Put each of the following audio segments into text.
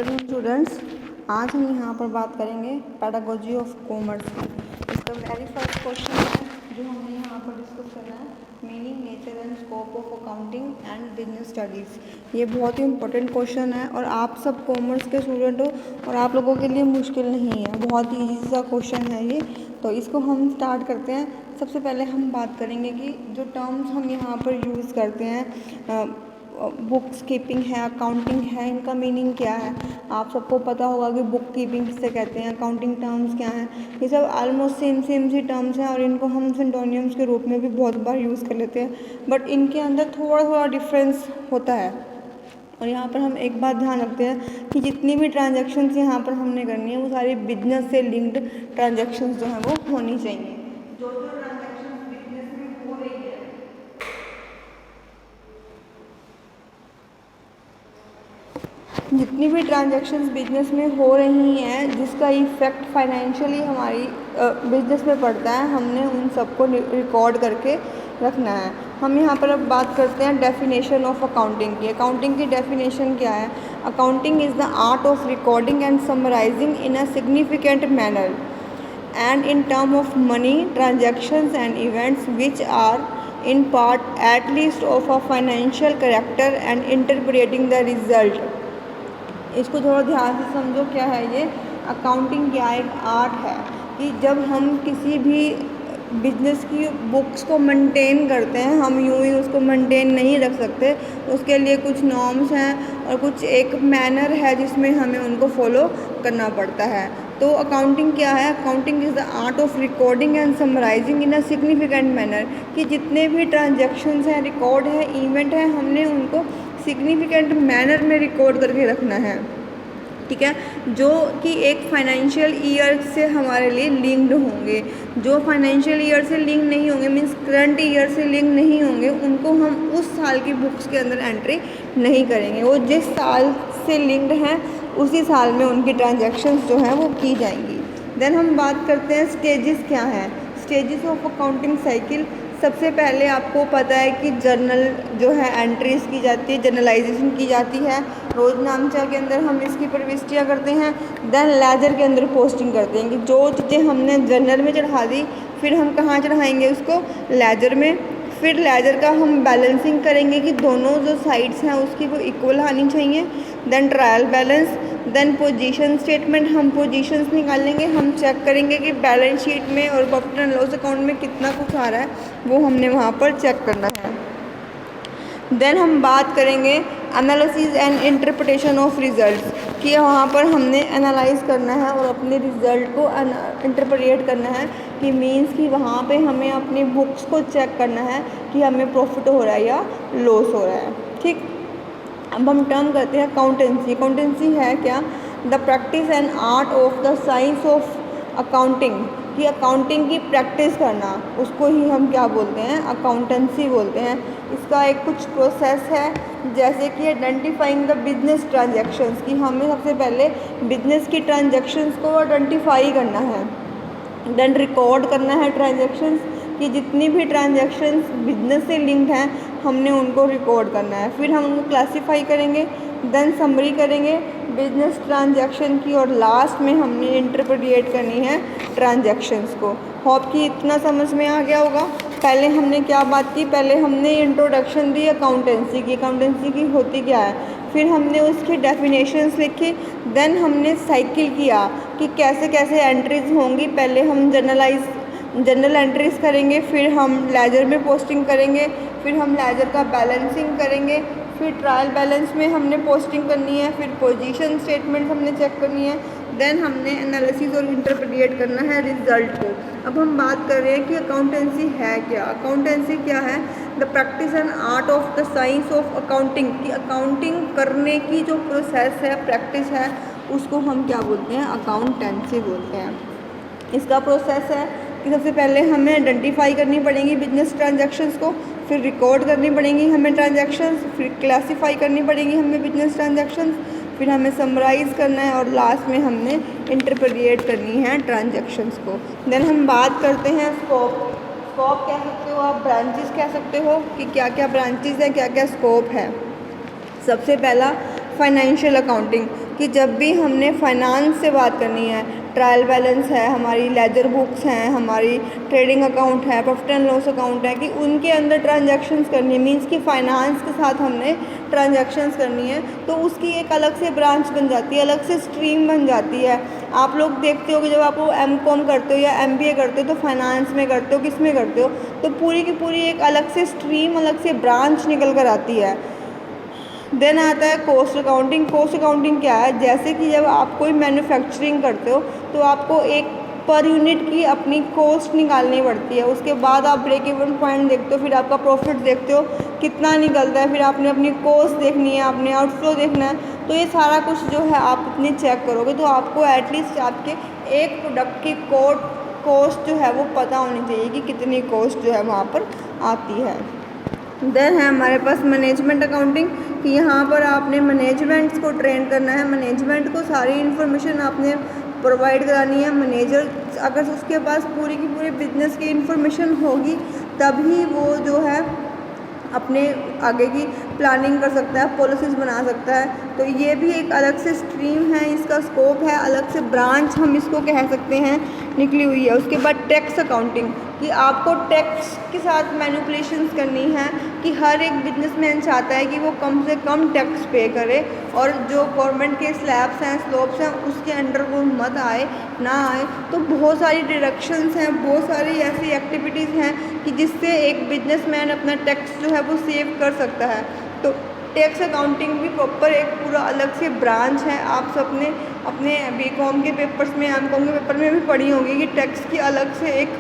Students, आज हम यहाँ पर बात करेंगे पेडागोजी ऑफ कॉमर्स की। इसका वेरी फर्स्ट क्वेश्चन है जो हमें यहाँ पर डिस्कस करना है, meaning, nature and scope of accounting and business studies. ये बहुत ही इंपॉर्टेंट क्वेश्चन है और आप सब कॉमर्स के स्टूडेंट हो और आप लोगों के लिए मुश्किल नहीं है, बहुत ही ईजी सा क्वेश्चन है ये। तो इसको हम स्टार्ट करते हैं। सबसे पहले हम बात करेंगे कि जो टर्म्स हम यहाँ पर यूज़ करते हैं, बुक्स कीपिंग है, अकाउंटिंग है, इनका मीनिंग क्या है। आप सबको पता होगा कि बुक कीपिंग किससे कहते हैं, अकाउंटिंग टर्म्स क्या हैं। ये सब ऑलमोस्ट सेम सी टर्म्स हैं और इनको हम सिनोनिम्स के रूप में भी बहुत बार यूज़ कर लेते हैं, बट इनके अंदर थोड़ा थोड़ा डिफरेंस होता है। और यहाँ पर हम एक बात ध्यान रखते हैं कि जितनी भी ट्रांजैक्शंस यहाँ पर हमने करनी है वो सारी बिजनेस से लिंक्ड ट्रांजैक्शंस जो हैं वो होनी चाहिए। जो जो ट्रांजैक्शंस बिजनेस में हो रही है, जितनी भी ट्रांजैक्शंस बिजनेस में हो रही हैं जिसका इफ़ेक्ट फाइनेंशियली हमारी बिजनेस में पड़ता है, हमने उन सबको रिकॉर्ड करके रखना है। हम यहाँ पर अब बात करते हैं डेफिनेशन ऑफ अकाउंटिंग की। अकाउंटिंग की डेफिनेशन क्या है? Accounting is the art of recording and summarising in a significant manner and in term of money transactions and events which are in part at least of a financial character and interpreting the result। इसको थोड़ा ध्यान से समझो, क्या है ये accounting? क्या एक आर्ट है कि जब हम किसी भी बिजनेस की बुक्स को मेंटेन करते हैं, हम यूं ही उसको मेंटेन नहीं रख सकते, उसके लिए कुछ नॉर्म्स हैं और कुछ एक मैनर है जिसमें हमें उनको फॉलो करना पड़ता है। तो अकाउंटिंग क्या है? Accounting is the art of recording and summarising in a significant manner, कि जितने भी ट्रांजैक्शंस हैं, रिकॉर्ड है, इवेंट है, हमने उनको सिग्निफिकेंट मैनर में रिकॉर्ड करके रखना है, ठीक है, जो कि एक फाइनेंशियल ईयर से हमारे लिए लिंक्ड होंगे। जो फाइनेंशियल ईयर से लिंक नहीं होंगे, मीन्स करंट ईयर से लिंक नहीं होंगे, उनको हम उस साल की बुक्स के अंदर एंट्री नहीं करेंगे। वो जिस साल से लिंक्ड हैं उसी साल में उनकी ट्रांजैक्शंस जो हैं वो की जाएंगी। देन हम बात करते हैं स्टेजेस क्या हैं। Stages of accounting cycle. सबसे पहले आपको पता है कि जर्नल जो है एंट्रीज की जाती है, जर्नलाइजेशन की जाती है, रोजनामचा के अंदर हम इसकी प्रविष्टियाँ करते हैं। देन लेजर के अंदर पोस्टिंग करते हैं कि जो चीज़ें हमने जर्नल में चढ़ा दी फिर हम कहाँ चढ़ाएंगे उसको? लेजर में। फिर लेजर का हम बैलेंसिंग करेंगे कि दोनों जो साइड्स हैं उसकी वो इक्वल आनी चाहिए। Then trial balance. Then position statement, हम पोजीशंस निकालेंगे, हम चेक करेंगे कि बैलेंस शीट में और प्रॉफिट एंड लॉस अकाउंट में कितना कुछ आ रहा है, वो हमने वहाँ पर चेक करना है। देन हम बात करेंगे analysis and interpretation of results, कि वहाँ पर हमने एनालाइज करना है और अपने रिजल्ट को इंटरप्रेट करना है, कि मीन्स कि वहाँ पे हमें अपनी बुक्स को चेक करना है कि हमें प्रॉफिट हो रहा है या लॉस हो रहा है, ठीक। अब हम टर्म करते हैं अकाउंटेंसी। अकाउंटेंसी है क्या? The practice and art of the science of accounting, कि अकाउंटिंग की प्रैक्टिस करना, उसको ही हम क्या बोलते हैं? अकाउंटेंसी बोलते हैं। इसका एक कुछ प्रोसेस है, जैसे कि आइडेंटिफाइंग द बिजनेस ट्रांजैक्शंस, कि हमें सबसे पहले बिजनेस की ट्रांजैक्शंस को आइडेंटिफाई करना है। देन रिकॉर्ड करना है ट्रांजैक्शंस, कि जितनी भी ट्रांजैक्शंस बिजनेस से लिंक्ड हैं हमने उनको रिकॉर्ड करना है। फिर हम उनको क्लासीफाई करेंगे, देन समरी करेंगे बिजनेस ट्रांजैक्शन की, और लास्ट में हमने इंटरप्रेट करनी है ट्रांजैक्शंस को। होप कि इतना समझ में आ गया होगा। पहले हमने क्या बात की? पहले हमने इंट्रोडक्शन दी अकाउंटेंसी की, अकाउंटेंसी की होती क्या है, फिर हमने उसकी डेफिनेशंस लिखी। देन हमने साइकिल किया कि कैसे कैसे एंट्रीज होंगी। पहले हम जनरल एंट्रीज करेंगे, फिर हम लेजर में पोस्टिंग करेंगे, फिर हम लेजर का बैलेंसिंग करेंगे, फिर ट्रायल बैलेंस में हमने पोस्टिंग करनी है, फिर पोजीशन स्टेटमेंट हमने चेक करनी है। देन हमने एनालिसिस और इंटरप्रेट करना है रिजल्ट को। अब हम बात कर रहे हैं कि अकाउंटेंसी है क्या। अकाउंटेंसी क्या है? The practice and art of the science of accounting, कि अकाउंटिंग करने की जो प्रोसेस है, प्रैक्टिस है, उसको हम क्या बोलते हैं? अकाउंटेंसी बोलते हैं। इसका प्रोसेस है कि सबसे पहले हमें आइडेंटिफाई करनी पड़ेंगी बिजनेस ट्रांजैक्शंस को, फिर रिकॉर्ड करनी पड़ेंगी हमें ट्रांजैक्शंस, फिर क्लासीफाई करनी पड़ेंगी हमें बिजनेस ट्रांजैक्शंस, फिर हमें समराइज़ करना है और लास्ट में हमने इंटरप्रेट करनी है ट्रांजैक्शंस को। देन हम बात करते हैं स्कोप। स्कोप कह सकते हो आप, ब्रांचेस कह सकते हो कि क्या क्या ब्रांचेस हैं, क्या क्या स्कोप है। सबसे पहला फाइनेंशियल अकाउंटिंग, कि जब भी हमने फाइनेंस से बात करनी है, ट्रायल बैलेंस है, हमारी लेजर बुक्स हैं, हमारी ट्रेडिंग अकाउंट है, प्रॉफिट एंड लॉस अकाउंट है, कि उनके अंदर ट्रांजैक्शंस करनी है, मींस कि फाइनेंस के साथ हमने ट्रांजैक्शंस करनी है, तो उसकी एक अलग से ब्रांच बन जाती है, अलग से स्ट्रीम बन जाती है। आप लोग देखते हो कि जब आप वो एमकॉम करते हो या एमबीए करते हो तो फाइनेंस में करते हो, किस में करते हो, तो पूरी की पूरी एक अलग से स्ट्रीम, अलग से ब्रांच निकल कर आती है। देन आता है कॉस्ट अकाउंटिंग। कॉस्ट अकाउंटिंग क्या है, जैसे कि जब आप कोई मैन्युफैक्चरिंग करते हो तो आपको एक पर यूनिट की अपनी कॉस्ट निकालनी पड़ती है, उसके बाद आप ब्रेक इवन पॉइंट देखते हो, फिर आपका प्रॉफिट देखते हो कितना निकलता है, फिर आपने अपनी कॉस्ट देखनी है, आपने आउटफ्लो देखना है, तो ये सारा कुछ जो है आप अपनी चेक करोगे तो आपको एटलीस्ट आपके एक प्रोडक्ट की कॉस्ट जो है वो पता होनी चाहिए कि कितनी कॉस्ट जो है वहाँ पर आती है। देन है हमारे पास मैनेजमेंट अकाउंटिंग, कि यहाँ पर आपने मैनेजमेंट्स को ट्रेन करना है, मैनेजमेंट को सारी इन्फॉर्मेशन आपने प्रोवाइड करानी है। मैनेजर अगर उसके पास पूरी की पूरी बिजनेस की इन्फॉर्मेशन होगी तभी वो जो है अपने आगे की प्लानिंग कर सकता है, पॉलिसीज़ बना सकता है। तो ये भी एक अलग से स्ट्रीम है, इसका स्कोप है, अलग से ब्रांच हम इसको कह सकते हैं निकली हुई है। उसके बाद टैक्स अकाउंटिंग, कि आपको टैक्स के साथ मैनिपुलेशंस करनी है, कि हर एक बिजनेसमैन चाहता है कि वो कम से कम टैक्स पे करे और जो गवर्नमेंट के स्लैब्स हैं, स्लोप्स हैं, उसके अंडर वो मत आए, ना आए। तो बहुत सारी डिडक्शंस हैं, बहुत सारी ऐसी एक्टिविटीज़ हैं कि जिससे एक बिजनेसमैन अपना टैक्स जो है वो सेव कर सकता है। तो टैक्स अकाउंटिंग भी प्रॉपर एक पूरा अलग से ब्रांच है। आप सबने अपने बीकॉम के पेपर्स में, एमकॉम के पेपर में भी पढ़ी होगी कि टैक्स की अलग से एक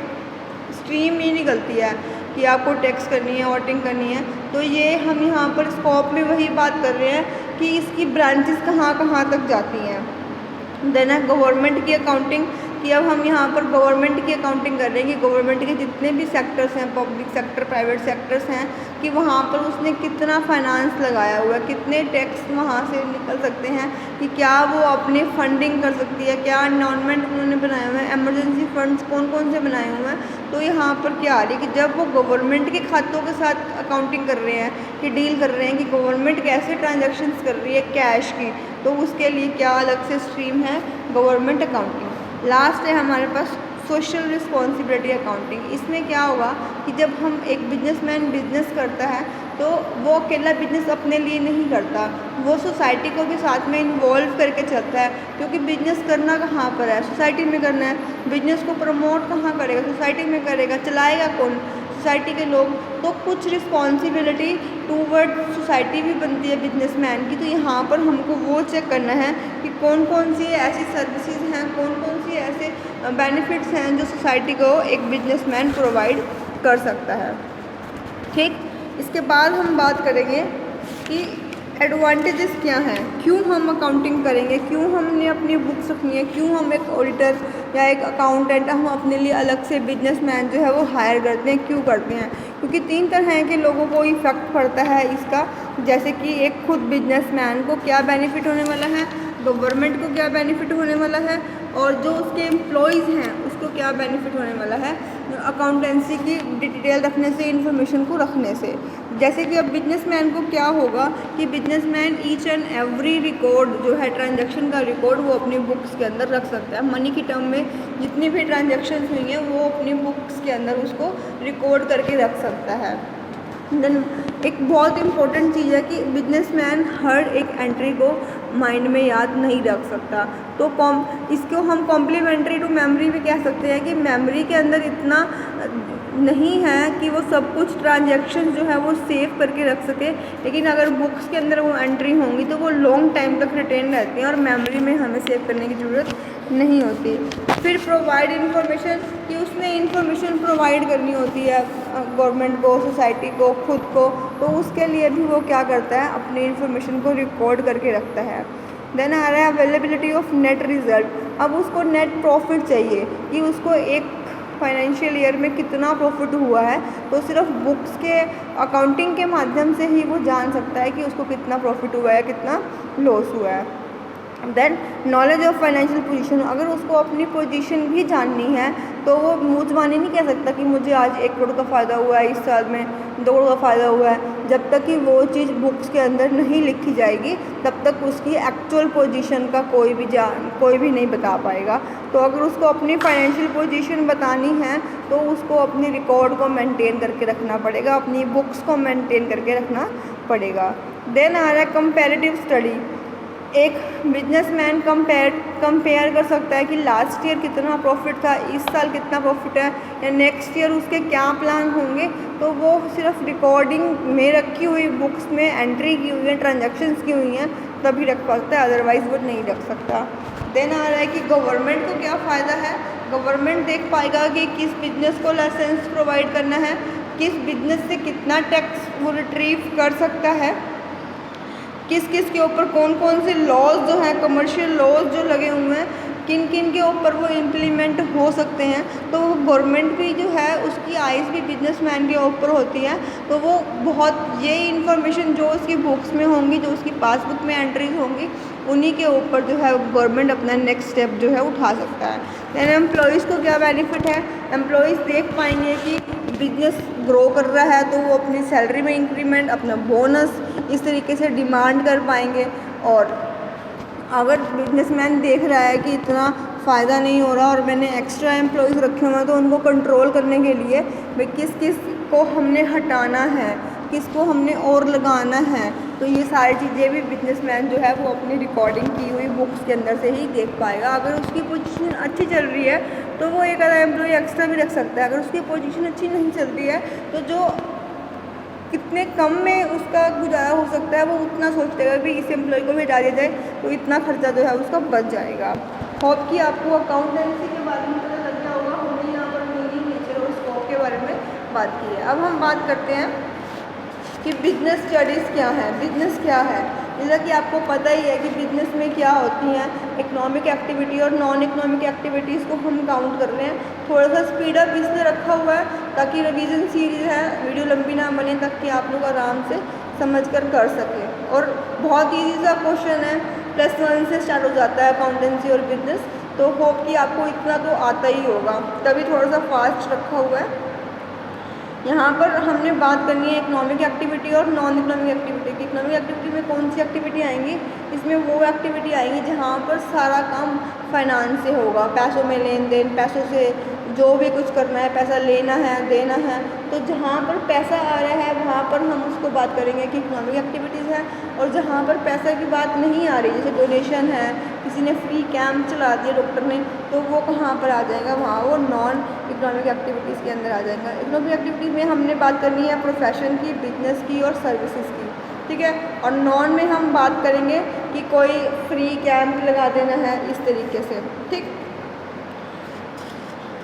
स्ट्रीम ही निकलती है कि आपको टैक्स करनी है, ऑडिटिंग करनी है। तो ये हम यहाँ पर स्कोप में वही बात कर रहे हैं कि इसकी ब्रांचेस कहाँ कहाँ तक जाती हैं। देन है गवर्नमेंट की अकाउंटिंग, कि अब हम यहाँ पर गवर्नमेंट की अकाउंटिंग कर रहे हैं कि गवर्नमेंट के जितने भी सेक्टर्स हैं, पब्लिक सेक्टर, प्राइवेट सेक्टर्स हैं, कि वहाँ पर उसने कितना फाइनेंस लगाया हुआ है, कितने टैक्स वहाँ से निकल सकते हैं, कि क्या वो अपनी फंडिंग कर सकती है, क्या एनवायरनमेंट उन्होंने बनाए हुए हैं, एमरजेंसी फंड्स कौन कौन से बनाए हुए हैं। तो यहाँ पर क्या आ रही है कि जब वो गवर्नमेंट के खातों के साथ अकाउंटिंग कर रहे हैं, कि डील कर रहे हैं कि गवर्नमेंट कैसे ट्रांजेक्शन्स कर रही है कैश की, तो उसके लिए क्या अलग से स्ट्रीम है, गवर्नमेंट अकाउंटिंग। लास्ट है हमारे पास सोशल रिस्पॉन्सिबिलिटी अकाउंटिंग। इसमें क्या होगा कि जब हम एक बिजनेसमैन बिजनेस करता है तो वो अकेला बिजनेस अपने लिए नहीं करता, वो सोसाइटी को भी साथ में इन्वॉल्व करके चलता है, क्योंकि बिजनेस करना कहाँ पर है, सोसाइटी में करना है। बिजनेस को प्रमोट कहाँ करेगा, सोसाइटी में करेगा, चलाएगा कौन, सोसाइटी के लोग। तो कुछ रिस्पॉन्सिबिलिटी टूवर्ड सोसाइटी भी बनती है बिजनेसमैन की। तो यहाँ पर हमको वो चेक करना है कि कौन कौन सी ऐसी सर्विसेज हैं, कौन कौन सी ऐसे बेनिफिट्स हैं जो सोसाइटी को एक बिजनेसमैन प्रोवाइड कर सकता है। ठीक, इसके बाद हम बात करेंगे कि एडवांटेजेस क्या हैं, क्यों हम अकाउंटिंग करेंगे, क्यों हमने अपनी बुक्स रखनी है, क्यों हम एक ऑडिटर या एक अकाउंटेंट हम अपने लिए अलग से बिजनेसमैन जो है वो हायर करते हैं, क्यों करते हैं। क्योंकि 3 तरह के लोगों को इफ़ेक्ट पड़ता है इसका, जैसे कि एक खुद बिजनेसमैन को क्या बेनिफिट होने वाला है, गवर्नमेंट को क्या बेनिफिट होने वाला है, और जो उसके एम्प्लॉयज़ हैं उसको क्या बेनिफिट होने वाला है अकाउंटेंसी की डिटेल रखने से, इन्फॉर्मेशन को रखने से। जैसे कि अब बिजनेसमैन को क्या होगा कि businessman each and every record जो है, ट्रांजैक्शन का रिकॉर्ड, वो अपनी बुक्स के अंदर रख सकता है। मनी की टर्म में जितनी भी ट्रांजैक्शन हुई हैं वो अपनी बुक्स के अंदर उसको रिकॉर्ड करके रख सकता है। देन एक बहुत इम्पोर्टेंट चीज़ है कि बिजनेसमैन हर एक एंट्री को माइंड में याद नहीं रख सकता। तो इसको हम कॉम्प्लीमेंट्री टू मेमोरी भी कह सकते हैं कि मेमोरी के अंदर इतना नहीं है कि वो सब कुछ ट्रांजैक्शन जो है वो सेव करके रख सके, लेकिन अगर बुक्स के अंदर वो एंट्री होंगी तो वो लॉन्ग टाइम तक रिटेन रहती हैं और मेमोरी में हमें सेव करने की ज़रूरत नहीं होती। फिर प्रोवाइड इन्फॉर्मेशन, कि उसने इन्फॉर्मेशन प्रोवाइड करनी होती है गवर्नमेंट को, सोसाइटी को, खुद को, तो उसके लिए भी वो क्या करता है, अपनी इन्फॉर्मेशन को रिकॉर्ड करके रखता है। देन आ रहा है अवेलेबिलिटी ऑफ नेट रिज़ल्ट। अब उसको नेट प्रॉफिट चाहिए कि उसको एक फाइनेंशियल ईयर में कितना प्रॉफिट हुआ है, तो सिर्फ बुक्स के अकाउंटिंग के माध्यम से ही वो जान सकता है कि उसको कितना प्रॉफिट हुआ है, कितना लॉस हुआ है। Then knowledge of financial position, अगर उसको अपनी पोजीशन भी जाननी है तो वो मुँह ज़बानी नहीं कह सकता कि मुझे आज 1 करोड़ का फ़ायदा हुआ है, इस साल में 2 करोड़ का फ़ायदा हुआ है। जब तक कि वो चीज़ बुक्स के अंदर नहीं लिखी जाएगी तब तक उसकी एक्चुअल पोजीशन का कोई भी नहीं बता पाएगा। तो अगर उसको अपनी फाइनेंशियल पोजीशन बतानी है तो उसको अपनी रिकॉर्ड को मेंटेन करके रखना पड़ेगा, अपनी बुक्स को मेंटेन करके रखना पड़ेगा। देन आ रहा है कंपैरेटिव स्टडी। एक बिजनेसमैन कंपेयर कर सकता है कि लास्ट ईयर कितना प्रॉफिट था, इस साल कितना प्रॉफिट है, या नेक्स्ट ईयर उसके क्या प्लान होंगे। तो वो सिर्फ रिकॉर्डिंग में रखी हुई बुक्स में एंट्री की हुई है, ट्रांजैक्शंस की हुई हैं, तभी रख सकता है, अदरवाइज़ वो नहीं रख सकता। देन आ रहा है कि गवर्नमेंट को क्या फ़ायदा है। गवर्नमेंट देख पाएगा कि किस बिजनेस को लाइसेंस प्रोवाइड करना है, किस बिजनेस से कितना टैक्स वो रिट्रीव कर सकता है, किस किस के ऊपर कौन कौन से लॉज जो हैं, कमर्शियल लॉज जो लगे हुए हैं, किन किन के ऊपर वो इम्प्लीमेंट हो सकते हैं। तो गवर्नमेंट भी जो है उसकी आइज़ भी बिजनेसमैन के ऊपर होती है। तो वो बहुत ये इन्फॉर्मेशन जो उसकी बुक्स में होंगी, जो उसकी पासबुक में एंट्रीज होंगी, उन्हीं के ऊपर जो है गवर्नमेंट अपना नेक्स्ट स्टेप जो है उठा सकता है। दैन एम्प्लॉयज़ को क्या बेनिफिट है। एम्प्लॉयज़ देख पाएंगे कि बिजनेस ग्रो कर रहा है तो वो अपनी सैलरी में इंक्रीमेंट, अपना बोनस इस तरीके से डिमांड कर पाएंगे। और अगर बिजनेसमैन देख रहा है कि इतना फ़ायदा नहीं हो रहा और मैंने एक्स्ट्रा एम्प्लॉयज़ रखे हुए हैं, तो उनको कंट्रोल करने के लिए भाई किस किस को हमने हटाना है, किसको हमने और लगाना है, तो ये सारी चीज़ें भी बिजनेसमैन जो है वो अपनी रिकॉर्डिंग की हुई बुक्स के अंदर से ही देख पाएगा। अगर उसकी पोजीशन अच्छी चल रही है तो वो एक आधा एम्प्लॉय एक्स्ट्रा भी रख सकता है। अगर उसकी पोजीशन अच्छी नहीं चल रही है तो जो कितने कम में उसका गुजारा हो सकता है वो उतना सोचेगा कि इस एम्प्लॉय को भी हटा दिया जाए तो इतना खर्चा जो है उसका बच जाएगा। होप कि आपको अकाउंटेंसी के बारे में पता लग गया होगा। हमने यहाँ पर मीनिंग, नेचर और स्कोप के बारे में बात की है। अब हम बात करते हैं कि बिजनेस स्टडीज़ क्या है, बिजनेस क्या है। जैसा कि आपको पता ही है कि बिजनेस में क्या होती हैं, इकोनॉमिक एक्टिविटी और नॉन इकोनॉमिक एक्टिविटीज़ को हम काउंट कर रहे हैं। थोड़ा सा स्पीड अप इसलिए रखा हुआ है ताकि रिवीजन सीरीज़ है, वीडियो लंबी ना बने, ताकि आप लोग आराम से समझ कर सकें। और बहुत ईजी सा क्वेश्चन है, +1 से स्टार्ट हो जाता है अकाउंटेंसी और बिजनेस। तो होप कि आपको इतना तो आता ही होगा, तभी थोड़ा सा फास्ट रखा हुआ है। यहाँ पर हमने बात करनी है इकोनॉमिक एक्टिविटी और नॉन इकोनॉमिक एक्टिविटी की। इकोनॉमिक एक्टिविटी में कौन सी एक्टिविटी आएंगी, इसमें वो एक्टिविटी आएंगी जहाँ पर सारा काम फाइनेंस से होगा, पैसों में लेन देन, पैसों से जो भी कुछ करना है, पैसा लेना है, देना है। तो जहाँ पर पैसा आ रहा है वहाँ पर हम उसको बात करेंगे कि इकोनॉमिक एक्टिविटीज़ है। और जहाँ पर पैसा की बात नहीं आ रही, जैसे डोनेशन है, किसी ने फ्री कैंप चला दिया डॉक्टर ने, तो वो कहाँ पर आ जाएगा, वहाँ वो नॉन इकोनॉमिक एक्टिविटीज़ के अंदर आ जाएगा। इकोनॉमिक एक्टिविटीज़ में हमने बात करनी है प्रोफेशन की, बिजनेस की और सर्विसेज की, ठीक है। और नॉन में हम बात करेंगे कि कोई फ्री कैंप लगा देना है, इस तरीके से, ठीक।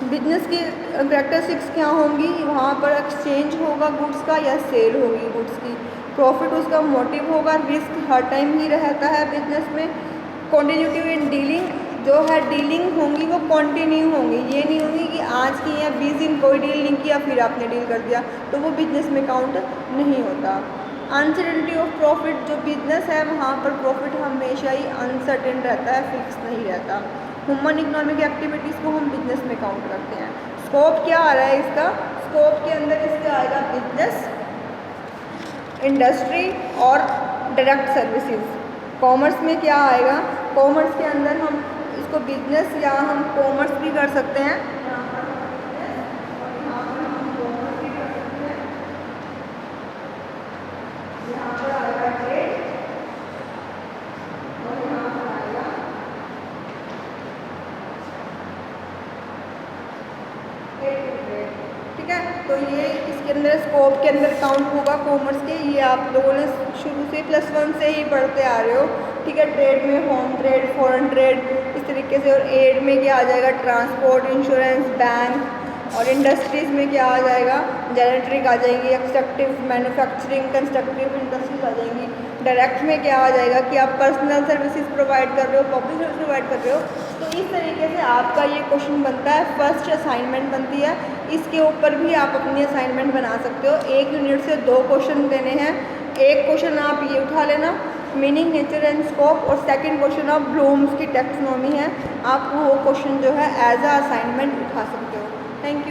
बिजनेस की कैरेक्टरिस्टिक्स क्या होंगी, वहाँ पर एक्सचेंज होगा गुड्स का या सेल होगी गुड्स की, प्रॉफिट उसका मोटिव होगा, रिस्क हर टाइम ही रहता है बिजनेस में। कॉन्टिन्यूटी इन डीलिंग, जो है डीलिंग होंगी वो कंटिन्यू होंगी, ये नहीं होंगी कि आज की या 20 दिन कोई डील नहीं किया फिर आपने डील कर दिया, तो वो बिजनेस में काउंट नहीं होता। अनसर्टेनिटी ऑफ प्रॉफिट, जो बिजनेस है वहाँ पर प्रॉफिट हमेशा ही अनसर्टेन रहता है, फिक्स नहीं रहता। ह्यूमन इकोनॉमिक एक्टिविटीज़ को हम बिजनेस में काउंट करते हैं। स्कोप क्या आ रहा है इसका, स्कोप के अंदर इसका आएगा बिजनेस, इंडस्ट्री और डायरेक्ट सर्विसेज। कॉमर्स में क्या आएगा, कॉमर्स के अंदर हम इसको बिजनेस या हम कॉमर्स भी कर सकते हैं, यहाँ पर आएगा ट्रेड और यहाँ पर आएगा ट्रेड, ठीक है। तो ये इसके अंदर स्कोप के अंदर काउंट होगा कॉमर्स के। ये आप लोगों ने शुरू से +1 से ही पढ़ते आ रहे हो, ठीक है। ट्रेड में होम ट्रेड, फॉरेन ट्रेड, इस तरीके से। और एड में क्या आ जाएगा, ट्रांसपोर्ट, इंश्योरेंस, बैंक। और इंडस्ट्रीज़ में क्या आ जाएगा, जेनेट्रिक आ जाएंगी, एक्सट्रैक्टिव, मैन्युफैक्चरिंग, कंस्ट्रक्टिव इंडस्ट्रीज आ जाएंगी। डायरेक्ट में क्या आ जाएगा कि आप पर्सनल सर्विसेज प्रोवाइड कर रहे हो, पब्लिक सर्विस प्रोवाइड कर रहे हो। तो इस तरीके से आपका ये क्वेश्चन बनता है, फर्स्ट असाइनमेंट बनती है। इसके ऊपर भी आप अपनी असाइनमेंट बना सकते हो। 1 यूनिट से 2 क्वेश्चन देने हैं। एक क्वेश्चन आप ये उठा लेना, मीनिंग, नेचर एंड स्कोप, और सेकंड क्वेश्चन ऑफ ब्लूम्स की टैक्सोनॉमी है, आप वो क्वेश्चन जो है एज अ असाइनमेंट उठा सकते हो। Thank you.